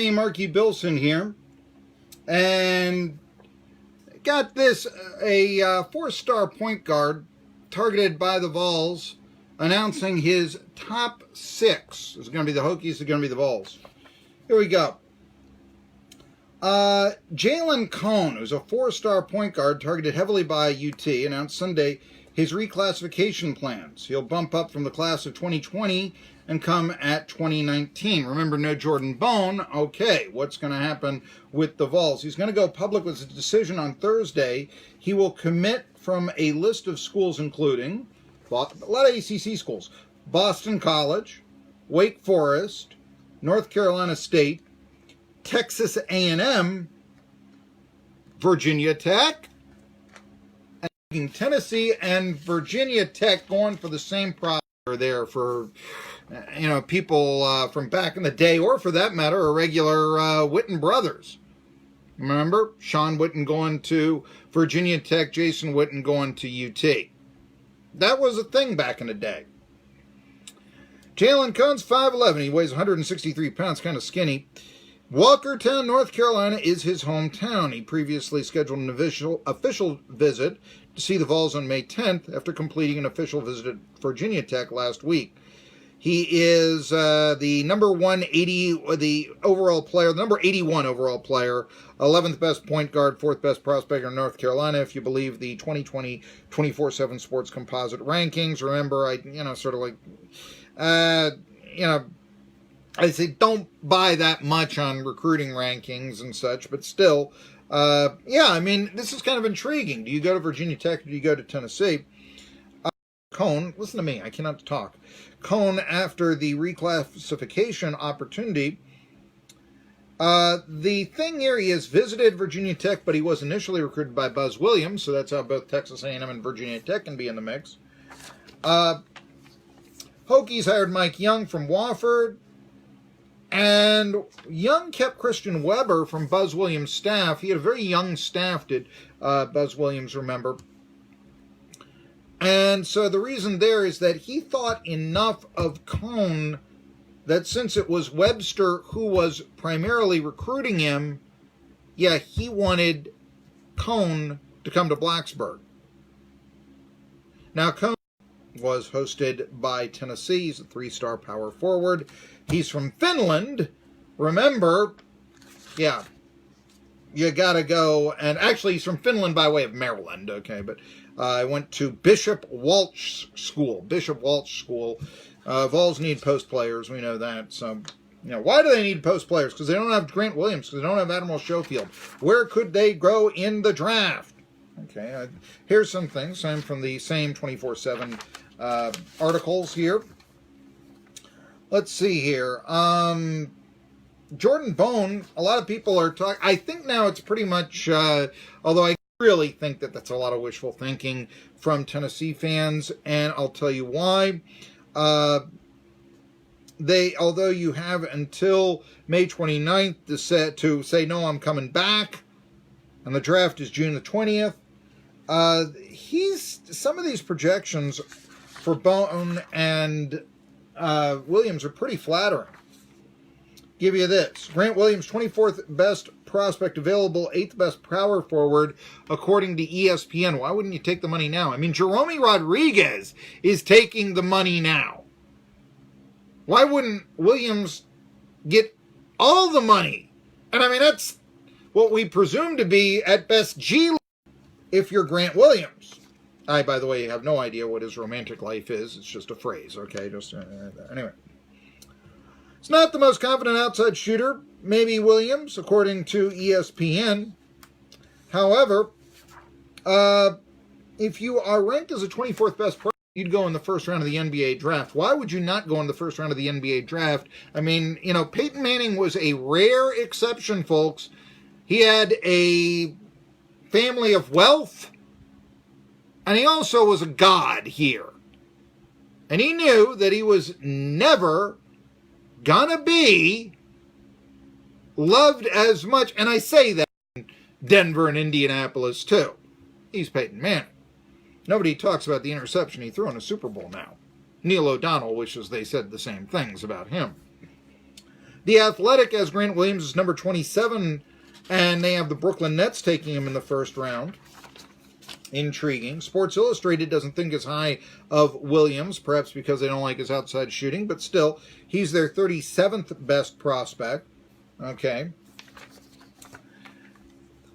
Hey, Marky Bilson here, and got this, a four-star point guard targeted by the Vols, announcing his top six. Is it going to be the Hokies? Is it going to be the Vols? Here we go. Jalen Cone, who's a four-star point guard targeted heavily by UT, announced Sunday his reclassification plans. He'll bump up from the class of 2020 and come at 2019. Remember, no Jordan Bone. Okay, what's going to happen with the Vols? He's going to go public with his decision on Thursday. He will commit from a list of schools including a lot of ACC schools: Boston College, Wake Forest, North Carolina State, Texas A&M, Virginia Tech, and Tennessee, and Virginia Tech going for the same product there for, people from back in the day, or for that matter, a regular Witten brothers. Remember? Sean Witten going to Virginia Tech, Jason Witten going to UT. That was a thing back in the day. Jalen Cone's 5'11". He weighs 163 pounds, kind of skinny. Walkertown, North Carolina is his hometown. He previously scheduled an official visit to see the Vols on May 10th after completing an official visit at Virginia Tech last week. He is the number 180, the overall player, the number 81 overall player, 11th best point guard, 4th best prospect in North Carolina, if you believe the 2020 24/7 Sports Composite rankings. Remember, I say don't buy that much on recruiting rankings and such, but still, this is kind of intriguing. Do you go to Virginia Tech or do you go to Tennessee? Cone, listen to me, I cannot talk. Cone, after the reclassification opportunity, the thing here, he has visited Virginia Tech, but he was initially recruited by Buzz Williams, so that's how both Texas A&M and Virginia Tech can be in the mix. Hokies hired Mike Young from Wofford, and Young kept Christian Weber from Buzz Williams' staff. He had a very young staff, did Buzz Williams, remember. And so the reason there is that he thought enough of Cone that since it was Webster who was primarily recruiting him, he wanted Cone to come to Blacksburg. Now, Cone was hosted by Tennessee. He's a three-star power forward. He's from Finland. Remember, you gotta go. And actually, he's from Finland by way of Maryland, okay? But I went to Bishop Walsh School. Vols need post players. We know that. So, why do they need post players? Because they don't have Grant Williams. Because they don't have Admiral Schofield. Where could they grow in the draft? Okay, here's some things. I'm from the same 24/7 articles here. Let's see here. Jordan Bone, a lot of people are talking. I think now it's pretty much, although I really think that that's a lot of wishful thinking from Tennessee fans, and I'll tell you why. Although you have until May 29th to say, no, I'm coming back, and the draft is June the 20th, some of these projections for Bone and Williams are pretty flattering. Give you this. Grant Williams, 24th best prospect available, 8th best power forward, according to ESPN. Why wouldn't you take the money now? I mean, Jerome Rodriguez is taking the money now. Why wouldn't Williams get all the money? And I mean, that's what we presume to be, at best, G if you're Grant Williams. I, by the way, have no idea what his romantic life is. It's just a phrase, okay? Anyway. It's not the most confident outside shooter, maybe Williams, according to ESPN. However, if you are ranked as a 24th best player, you'd go in the first round of the NBA draft. Why would you not go in the first round of the NBA draft? I mean, Peyton Manning was a rare exception, folks. He had a family of wealth, and he also was a god here. And he knew that he was never gonna be loved as much, and I say that in Denver and Indianapolis too. He's Peyton Manning. Nobody talks about the interception he threw in a Super Bowl now. Neil O'Donnell wishes they said the same things about him. The Athletic has Grant Williams as number 27, and they have the Brooklyn Nets taking him in the first round. Intriguing. Sports Illustrated doesn't think as high of Williams, perhaps because they don't like his outside shooting, but still, he's their 37th best prospect. Okay.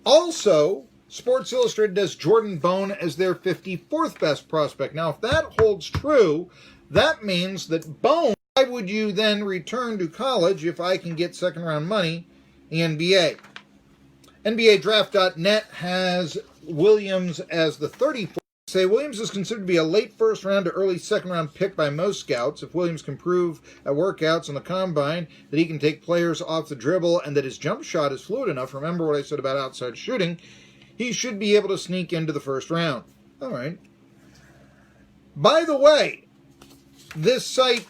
Also, Sports Illustrated has Jordan Bone as their 54th best prospect. Now, if that holds true, that means that Bone, why would you then return to college if I can get second-round money in the NBA? NBADraft.net has Williams as the 34th. Say Williams is considered to be a late first-round to early second-round pick by most scouts. If Williams can prove at workouts and the combine that he can take players off the dribble and that his jump shot is fluid enough, remember what I said about outside shooting, he should be able to sneak into the first round. All right. By the way, this site,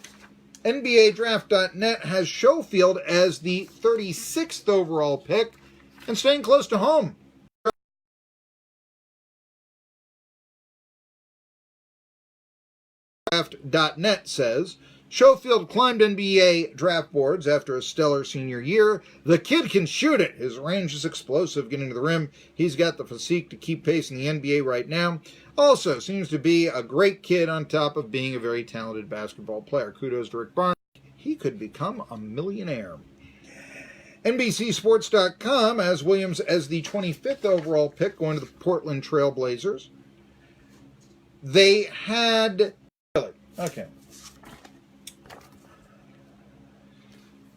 NBADraft.net, has Schofield as the 36th overall pick and staying close to home. Draft.net says, Schofield climbed NBA draft boards after a stellar senior year. The kid can shoot it. His range is explosive getting to the rim. He's got the physique to keep pace in the NBA right now. Also seems to be a great kid on top of being a very talented basketball player. Kudos to Rick Barnes. He could become a millionaire. NBCSports.com has Williams as the 25th overall pick going to the Portland Trail Blazers. They had... Okay.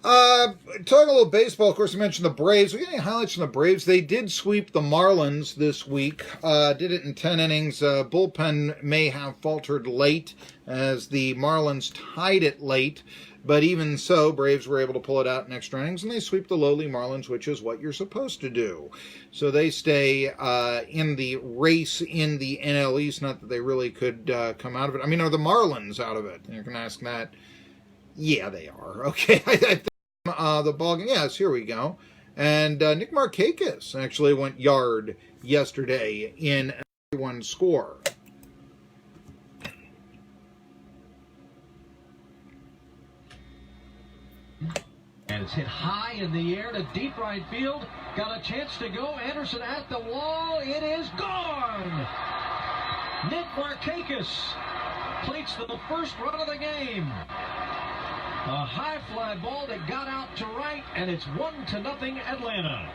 Talking a little baseball, of course, I mentioned the Braves. We're getting highlights from the Braves. They did sweep the Marlins this week. Did it in 10 innings. Bullpen may have faltered late as the Marlins tied it late. But even so, Braves were able to pull it out in extra innings, and they sweep the lowly Marlins, which is what you're supposed to do. So they stay in the race in the NL East. Not that they really could come out of it. I mean, are the Marlins out of it? You can ask that. Yeah, they are. Okay, I think the ball game. Yes, here we go. And Nick Markakis actually went yard yesterday in one score. And it's hit high in the air to deep right field. Got a chance to go. Anderson at the wall. It is gone. Nick Markakis plates the first run of the game. A high fly ball that got out to right, and it's 1-0 Atlanta.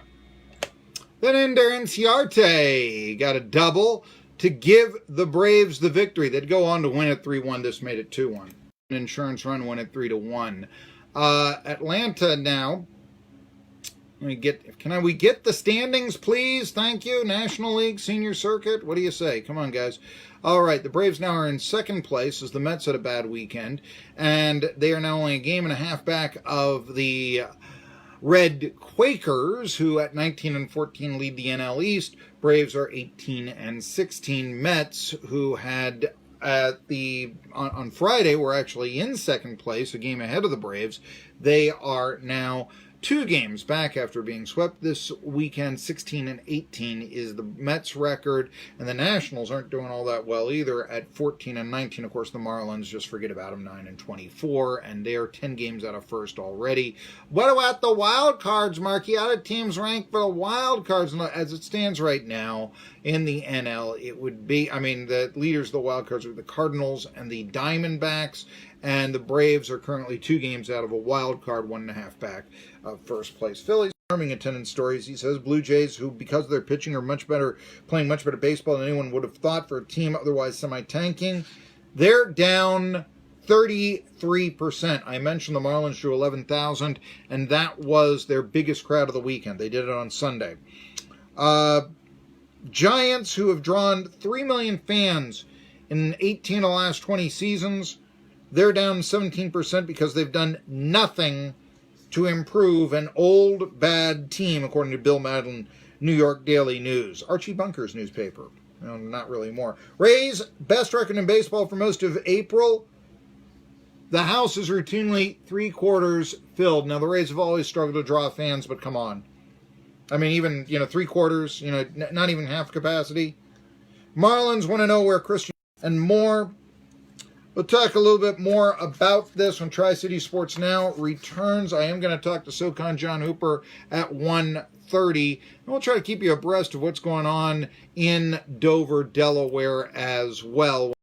Then Ender Inciarte got a double to give the Braves the victory. They'd go on to win at 3-1. This made it 2-1. An insurance run won at 3-1. Atlanta now. We get the standings, please? Thank you. National League, Senior Circuit. What do you say? Come on, guys. All right, the Braves now are in second place as the Mets had a bad weekend, and they are now only a game and a half back of the Red Quakers, who at 19-14 lead the NL East. Braves are 18-16. Mets, who had on Friday were actually in second place, a game ahead of the Braves. They are now 2 games back after being swept this weekend. 16-18 is the Mets record, and the Nationals aren't doing all that well either at 14-19. Of course, the Marlins, just forget about them, 9-24, and they are 10 games out of first already. What about the wild cards, Marky? How do teams rank for the wild cards as it stands right now in the NL? It would be, the leaders of the wild cards are the Cardinals and the Diamondbacks, and the Braves are currently 2 games out of a wild card, 1.5 back of first place. Phillies, charming attendance stories. He says Blue Jays, who because of their pitching are playing much better baseball than anyone would have thought for a team otherwise semi-tanking. They're down 33%. I mentioned the Marlins drew 11,000, and that was their biggest crowd of the weekend. They did it on Sunday. Giants, who have drawn 3 million fans in 18 of the last 20 seasons, they're down 17% because they've done nothing to improve an old, bad team, according to Bill Madden, New York Daily News. Archie Bunker's newspaper. No, not really more. Rays, best record in baseball for most of April. The house is routinely 3/4 filled. Now, the Rays have always struggled to draw fans, but come on. Even, 3/4, not even half capacity. Marlins want to know where Christian and more. We'll talk a little bit more about this when Tri-City Sports Now returns. I am going to talk to SoCon John Hooper at 1:30. And we'll try to keep you abreast of what's going on in Dover, Delaware as well.